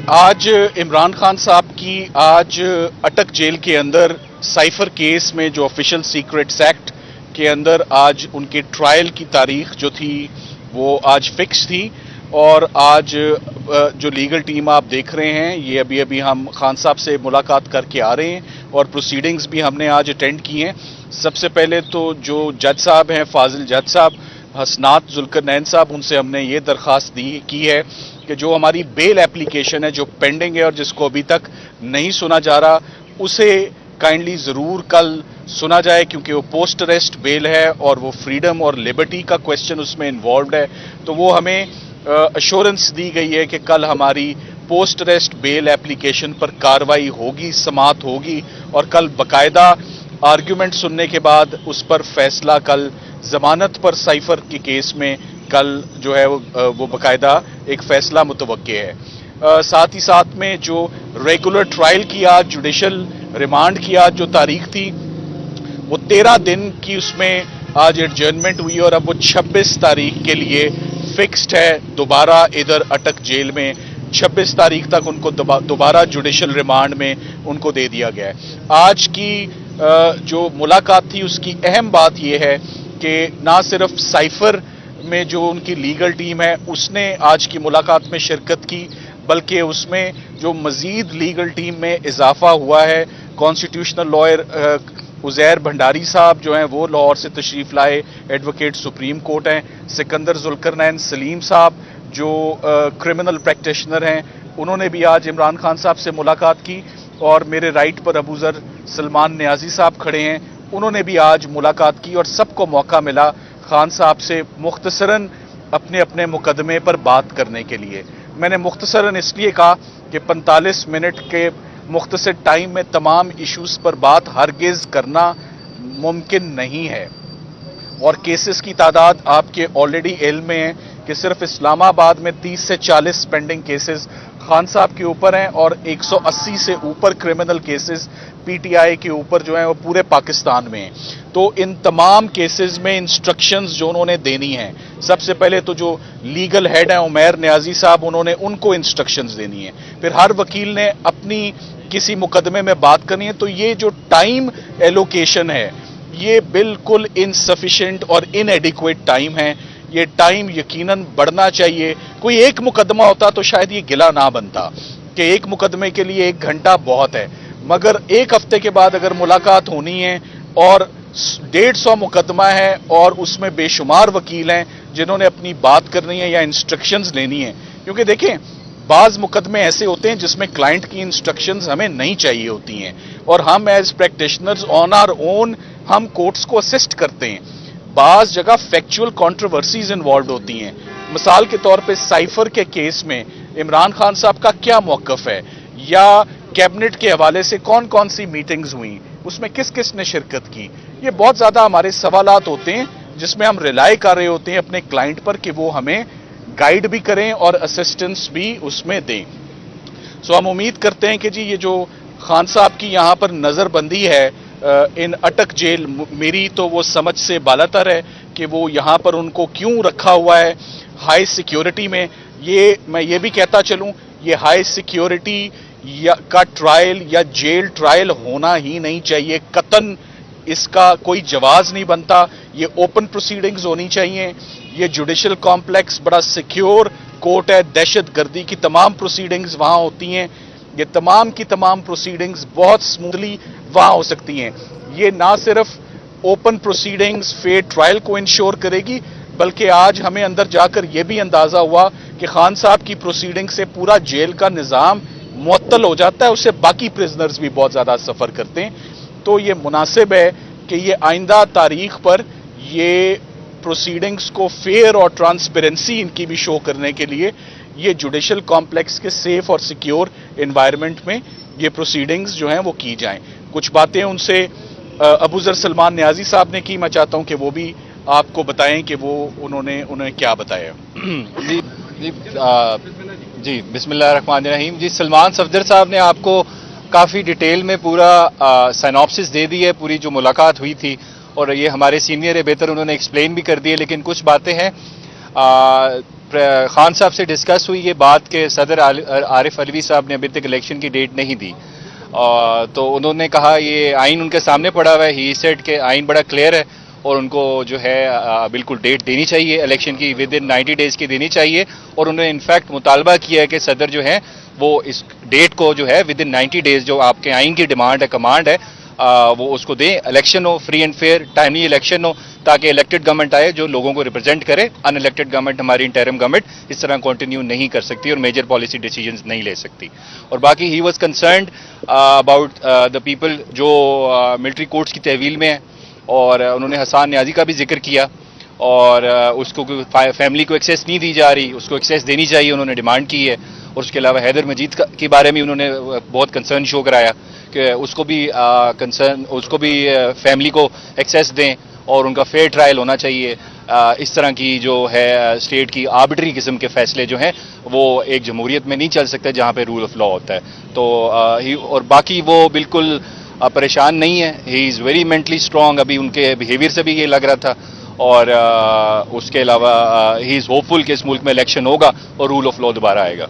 आज इमरान खान साहब की आज अटक जेल के अंदर साइफर केस में जो ऑफिशियल सीक्रेट्स एक्ट के अंदर आज उनके ट्रायल की तारीख जो थी वो आज फिक्स थी। और आज जो लीगल टीम आप देख रहे हैं ये अभी अभी हम खान साहब से मुलाकात करके आ रहे हैं और प्रोसीडिंग्स भी हमने आज अटेंड की हैं। सबसे पहले तो जो जज साहब हैं फाजिल जज साहब, हसनात जुल्करनैन साहब, उनसे हमने ये दरख्वास्त की है कि जो हमारी बेल एप्लीकेशन है जो पेंडिंग है और जिसको अभी तक नहीं सुना जा रहा उसे काइंडली ज़रूर कल सुना जाए, क्योंकि वो पोस्ट अरेस्ट बेल है और वो फ्रीडम और लिबर्टी का क्वेश्चन उसमें इन्वॉल्व है। तो वो हमें अश्योरेंस दी गई है कि कल हमारी पोस्ट अरेस्ट बेल एप्लीकेशन पर कार्रवाई होगी, समाअत होगी और कल बकायदा आर्ग्यूमेंट सुनने के बाद उस पर फैसला कल जमानत पर साइफर के केस में कल जो है वो बकायदा एक फैसला मुतवक्के है। साथ ही साथ में जो रेगुलर ट्रायल की आज जुडिशल रिमांड की आज जो तारीख थी वो 13 दिन की उसमें आज एडजर्नमेंट हुई और अब वो 26 तारीख के लिए फिक्स्ड है। दोबारा इधर अटक जेल में 26 तारीख तक उनको दोबारा जुडिशल रिमांड में उनको दे दिया गया है। आज की जो मुलाकात थी उसकी अहम बात यह है कि ना सिर्फ साइफर में जो उनकी लीगल टीम है उसने आज की मुलाकात में शिरकत की, बल्कि उसमें जो मजीद लीगल टीम में इजाफा हुआ है। कॉन्स्टिट्यूशनल लॉयर उज़ैर भंडारी साहब जो हैं वो लाहौर से तशरीफ लाए, एडवोकेट सुप्रीम कोर्ट हैं। सिकंदर जुल्करनैन सलीम साहब जो क्रिमिनल प्रैक्टिशनर हैं उन्होंने भी आज इमरान खान साहब से मुलाकात की। और मेरे राइट पर अबूजर सलमान नियाजी साहब खड़े हैं, उन्होंने भी आज मुलाकात की और सबको मौका मिला खान साहब से मुख्तसरन अपने अपने मुकदमे पर बात करने के लिए। मैंने मुख्तसरन इसलिए कहा कि 45 मिनट के मुख्तसर टाइम में तमाम इश्यूज पर बात हरगिज करना मुमकिन नहीं है। और केसेस की तादाद आपके ऑलरेडी इल्म में है कि सिर्फ इस्लामाबाद में 30 से 40 पेंडिंग केसेस खान साहब के ऊपर हैं और 180 से ऊपर क्रिमिनल केसेस पीटीआई के ऊपर जो हैं वो पूरे पाकिस्तान में हैं। तो इन तमाम केसेस में इंस्ट्रक्शंस जो उन्होंने देनी है, सबसे पहले तो जो लीगल हेड हैं उमैर नियाजी साहब, उन्होंने उनको इंस्ट्रक्शंस देनी है। फिर हर वकील ने अपनी किसी मुकदमे में बात करनी है। तो ये जो टाइम एलोकेशन है ये बिल्कुल इनसफिशिएंट और इनएडिक्वेट टाइम है। ये टाइम यकीनन बढ़ना चाहिए। कोई एक मुकदमा होता तो शायद ये गिला ना बनता कि एक मुकदमे के लिए 1 घंटा बहुत है, मगर एक हफ्ते के बाद अगर मुलाकात होनी है और 150 मुकदमा है और उसमें बेशुमार वकील हैं जिन्होंने अपनी बात करनी है या इंस्ट्रक्शंस लेनी है। क्योंकि देखें बाज मुकदमे ऐसे होते हैं जिसमें क्लाइंट की इंस्ट्रक्शंस हमें नहीं चाहिए होती हैं और हम as practitioners on our own हम कोर्ट्स को असिस्ट करते हैं। बाज जगह फैक्चुअल कंट्रोवर्सीज इन्वॉल्व होती हैं। मिसाल के तौर पे साइफर के केस में इमरान खान साहब का क्या मौकफ है या कैबिनेट के हवाले से कौन कौन सी मीटिंग्स हुई, उसमें किस किस ने शिरकत की, ये बहुत ज्यादा हमारे सवालात होते हैं जिसमें हम रिलाई कर रहे होते हैं अपने क्लाइंट पर कि वो हमें गाइड भी करें और असिस्टेंस भी उसमें दें। सो हम उम्मीद करते हैं कि जी ये जो खान साहब की यहाँ पर नज़रबंदी है इन अटक जेल, मेरी तो वो समझ से बालातर है कि वो यहाँ पर उनको क्यों रखा हुआ है हाई सिक्योरिटी में। ये मैं ये भी कहता चलूँ ये हाई सिक्योरिटी का ट्रायल या जेल ट्रायल होना ही नहीं चाहिए, कतन इसका कोई जवाज नहीं बनता। ये ओपन प्रोसीडिंग्स होनी चाहिए। ये जुडिशल कॉम्प्लेक्स बड़ा सिक्योर कोर्ट है, दहशत गर्दी की तमाम प्रोसीडिंग्स वहाँ होती हैं। ये तमाम की तमाम प्रोसीडिंग्स बहुत स्मूथली वहाँ हो सकती हैं। ये ना सिर्फ ओपन प्रोसीडिंग्स फेयर ट्रायल को इंश्योर करेगी, बल्कि आज हमें अंदर जाकर यह भी अंदाजा हुआ कि खान साहब की प्रोसीडिंग से पूरा जेल का निज़ाम मुअत्तल हो जाता है, उससे बाकी प्रिजनर्स भी बहुत ज़्यादा सफ़र करते हैं। तो ये मुनासिब है कि ये आइंदा तारीख पर ये प्रोसीडिंग्स को फेयर और ट्रांसपेरेंसी इनकी भी शो करने के लिए ये जुडिशल कॉम्प्लेक्स के सेफ और सिक्योर एनवायरनमेंट में ये प्रोसीडिंग्स जो हैं वो की जाएं। कुछ बातें उनसे अबूजर सलमान नियाजी साहब ने की, मैं चाहता हूं कि वो भी आपको बताएं कि वो उन्होंने क्या बताया। जी जी जी बिस्मिल्लाहिर्रहमानिर्रहीम। जी सलमान सफदर साहब ने आपको काफ़ी डिटेल में पूरा साइनॉप्सिस दे दी है, पूरी जो मुलाकात हुई थी, और ये हमारे सीनियर है बेहतर उन्होंने एक्सप्लेन भी कर दिए। लेकिन कुछ बातें हैं خان صاحب سے ڈسکس ہوئی یہ بات کہ صدر عارف علوی صاحب نے ابھی تک الیکشن کی ڈیٹ نہیں دی، تو انہوں نے کہا یہ آئین ان کے سامنے پڑا ہوا ہے، ہی سیڈ کہ آئین بڑا کلیئر ہے اور ان کو جو ہے بالکل ڈیٹ دینی چاہیے الیکشن کی، ود ان 90 ڈیز کی دینی چاہیے، اور انہوں نے انفیکٹ مطالبہ کیا ہے کہ صدر جو ہیں وہ اس ڈیٹ کو جو ہے ود ان 90 ڈیز جو آپ کے آئین کی ڈیمانڈ ہے، کمانڈ ہے، وہ اس کو دیں، الیکشن ہو، free and fair timely election ہو، تاکہ الیکٹڈ گورنمنٹ آئے جو لوگوں کو ریپرزینٹ کرے، ان الیکٹڈ گورنمنٹ ہماری انٹرم گورنمنٹ اس طرح کنٹینیو نہیں کر سکتی اور میجر پالیسی ڈیسیجنز نہیں لے سکتی۔ اور باقی he was concerned about the people جو ملٹری کورٹس کی تحویل میں ہیں، اور انہوں نے حسان نیازی کا بھی ذکر کیا، اور اس کو فیملی کو ایکسیس نہیں دی جا رہی، اس کو ایکسیس دینی چاہیے، انہوں نے ڈیمانڈ کی ہے، اور اس کے علاوہ حیدر مجید کے بارے میں انہوں نے بہت کنسرن شو کرایا کہ اس کو بھی فیملی کو ایکسیس دیں اور ان کا فیئر ٹرائل ہونا چاہیے۔ اس طرح کی جو ہے اسٹیٹ کی آربٹری قسم کے فیصلے جو ہیں وہ ایک جمہوریت میں نہیں چل سکتے جہاں پہ رول آف لا ہوتا ہے۔ تو اور باقی وہ بالکل پریشان نہیں ہے، ہی از ویری مینٹلی اسٹرانگ، ابھی ان کے بیہیویئر سے بھی یہ لگ رہا تھا، اور اس کے علاوہ ہی از ہوپ فل کہ اس ملک میں الیکشن ہوگا اور رول آف لا دوبارہ آئے گا۔